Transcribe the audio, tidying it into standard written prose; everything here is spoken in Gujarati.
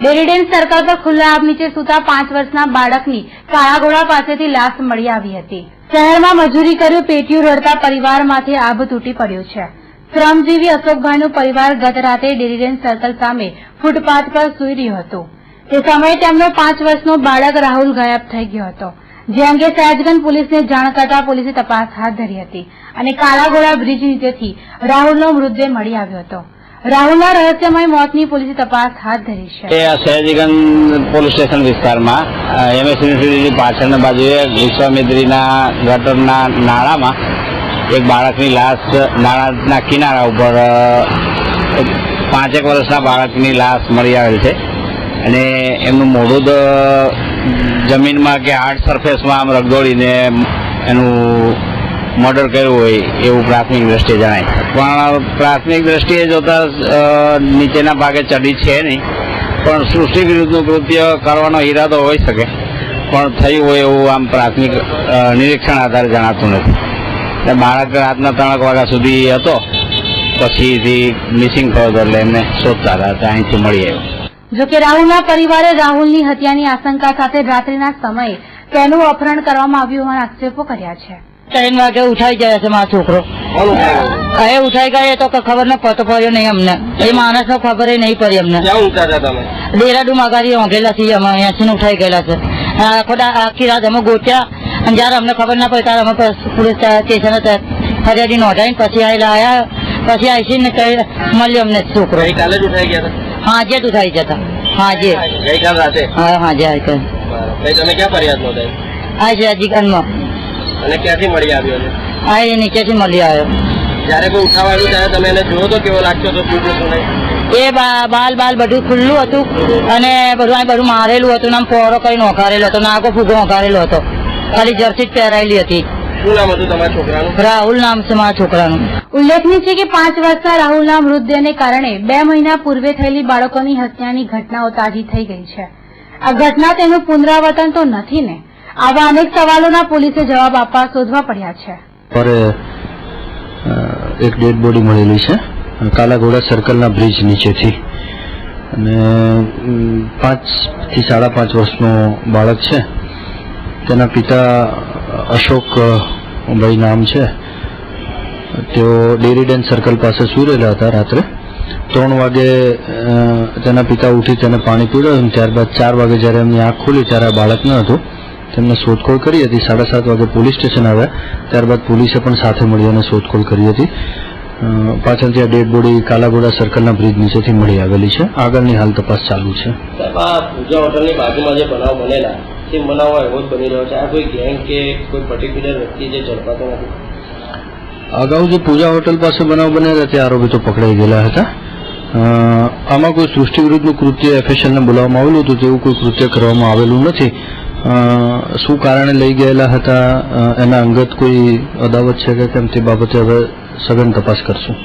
ડેરીડેન સર્કલ પર ખુલ્લા આબ નીચે સૂતા 5 વર્ષના બાળકની કાળાઘોડા પાસેથી લાશ મળી આવી હતી। શહેરમાં મજૂરી કર્યું પેટીયું રડતા પરિવારમાંથી આભ તૂટી પડ્યું છે। શ્રમજીવી અશોકભાઈનું પરિવાર ગત રાતે ડેરીડેન સર્કલ સામે ફૂટપાથ પર સૂઈ રહ્યું હતું। તે સમયે તેમનો 5 વર્ષનો બાળક રાહુલ ગાયબ થઈ ગયો હતો, જે અંગે સયાજગંજ પોલીસને જાણ કરતા પોલીસે તપાસ હાથ ધરી હતી અને કાળાઘોડા બ્રિજ નીચેથી રાહુલનો મૃતદેહ મળી આવ્યો હતો। રાહુલના રહસ્યમય મોતની પોલીસે તપાસ હાથ ધરી છે। સયાજીગંજ પોલીસ સ્ટેશન વિસ્તારમાં MS યુનિવર્સિટીની પાછળના બાજુએ વિશ્વામિત્રીના ગટરના નાળામાં એક બાળકની લાશ નાળાના કિનારા ઉપર 5 વર્ષના બાળકની લાશ મળી આવેલ છે અને એમનું મોઢું જમીનમાં કે હાર્ડ સરફેસમાં આમ રગદોળીને એનું મર્ડર કર્યું હોય એવું પ્રાથમિક દ્રષ્ટિએ જણાય, પણ પ્રાથમિક દ્રષ્ટિએ જોતા નીચેના ભાગે ચડી છે નહીં, પણ સૃષ્ટિ વિરુદ્ધનું કૃત્ય કરવાનો ઈરાદો હોઈ શકે, પણ થયું હોય એવું આમ પ્રાથમિક નિરીક્ષણ આધારે જણાતું નથી। બાળક રાતના 3 વાગ્યા સુધી હતો, પછીથી મિસિંગ થયો હતો એટલે એમને શોધતા હતા, અહીંથી મળી આવ્યો। જોકે રાહુલના પરિવારે રાહુલની હત્યાની આશંકા સાથે રાત્રિના સમયે તેનું અપહરણ કરવામાં આવ્યું હોવાના આક્ષેપો કર્યા છે। 3 વાગે ઉઠાઈ ગયા છે મારો છોકરો। એ ઉઠાઈ ગયા તો ખબર ન પતો પડ્યો નહીં અમને, એ માણસનો ખબર નહીં પડી અમને। ડેરાડું માગારી ઓંઘેલા છીએ અમે, અહીંયાથી ઉઠાઈ ગયેલા છે। આખી રાત અમે ગોત્યા અને જયારે અમને ખબર ના પડી ત્યારે અમે પોલીસ સ્ટેશન ફરિયાદી નોંધાઈને પછી આવ્યા, પછી આવીને મળ્યો અમને છોકરો। કાલે જ ઉઠાઈ ગયા હતા? હાજે જ ઉઠાઈ જતા, હાજે ગઈકાલ રાતે? હા હાજે આવી તમે ક્યાં ફરિયાદ નોંધાઈ? આજે અજીગનમાં। અને ક્યાંથી મળી આવ્યો? આ એ નીચેથી મળી આવ્યો। જયારે કોઈ ઉઠાવા આવ્યું ત્યારે તમે એને જોયો તો કેવો લાગતો હતો? એ બાલ બધું ખુલ્લું હતું અને બધું મારેલું હતું, નામ પોરો કરીને ઓઘારેલો હતો, નાગો ફૂગો ઓઘારેલો હતો, ખાલી જર્સી જ પહેરાયેલી હતી। શું નામ હતું તમારા છોકરાનું? રાહુલ નામ છે મારા છોકરાનું। ઉલ્લેખનીય છે કે 5 વર્ષના રાહુલના મૃતદેહને કારણે 2 મહિના પૂર્વે થયેલી બાળકોની હત્યાની ઘટનાઓ તાજી થઈ ગઈ છે। આ ઘટના તેનું પુનરાવર્તન તો નથી ને? આવા અનેક સવાલોના પોલીસે જવાબ આપવા શોધવા પડ્યા છે। એક ડેડ બોડી મળેલી છે કાલાઘોડા સર્કલના બ્રિજ નીચેથી, અને 5 થી 5.5 વર્ષનો બાળક છે। તેના પિતા અશોકભાઈ નામ છે, તેઓ ડેરીડેન સર્કલ પાસે સૂઈ રહેલા હતા। રાત્રે 3 વાગે તેના પિતા ઉઠી તેને પાણી પીવડાવ્યું, ત્યારબાદ 4 વાગે જ્યારે એમની આંખ ખુલી ત્યારે આ બાળક ન હતું। તેમને શોધખોળ કરી હતી। 7:30 વાગે પોલીસ સ્ટેશન આવ્યા, ત્યારબાદ પોલીસે પણ સાથે મળી અને શોધખોળ કરી હતી। પાછળથી આ ડેડ બોડી કાલાઘોડા સર્કલના બ્રિજ નીચેથી મળી આવેલી છે। આગળની હાલ તપાસ ચાલુ છે। પૂજા હોટલની બાજુમાં જે બનાવ બનેલા તે બનાવ એવો જ બની રહ્યો છે? આ કોઈ ગેંગ કે કોઈ પર્ટિક્યુલર વ્યક્તિ જે ઝડપાતો નથી? અગાઉ જે પૂજા હોટલ પાસે બનાવ બનેલા તે આરોપી તો પકડાઈ ગયેલા હતા। આમાં કોઈ સૃષ્ટિ વિરુદ્ધનું કૃત્ય FSLને બોલાવવામાં આવેલું હતું, તેવું કોઈ કૃત્ય કરવામાં આવેલું નથી। શું કારણે લઈ ગયેલા હતા, એના અંગત કોઈ અદાવત છે કે કેમ તે બાબતે હવે સઘન તપાસ કરશું।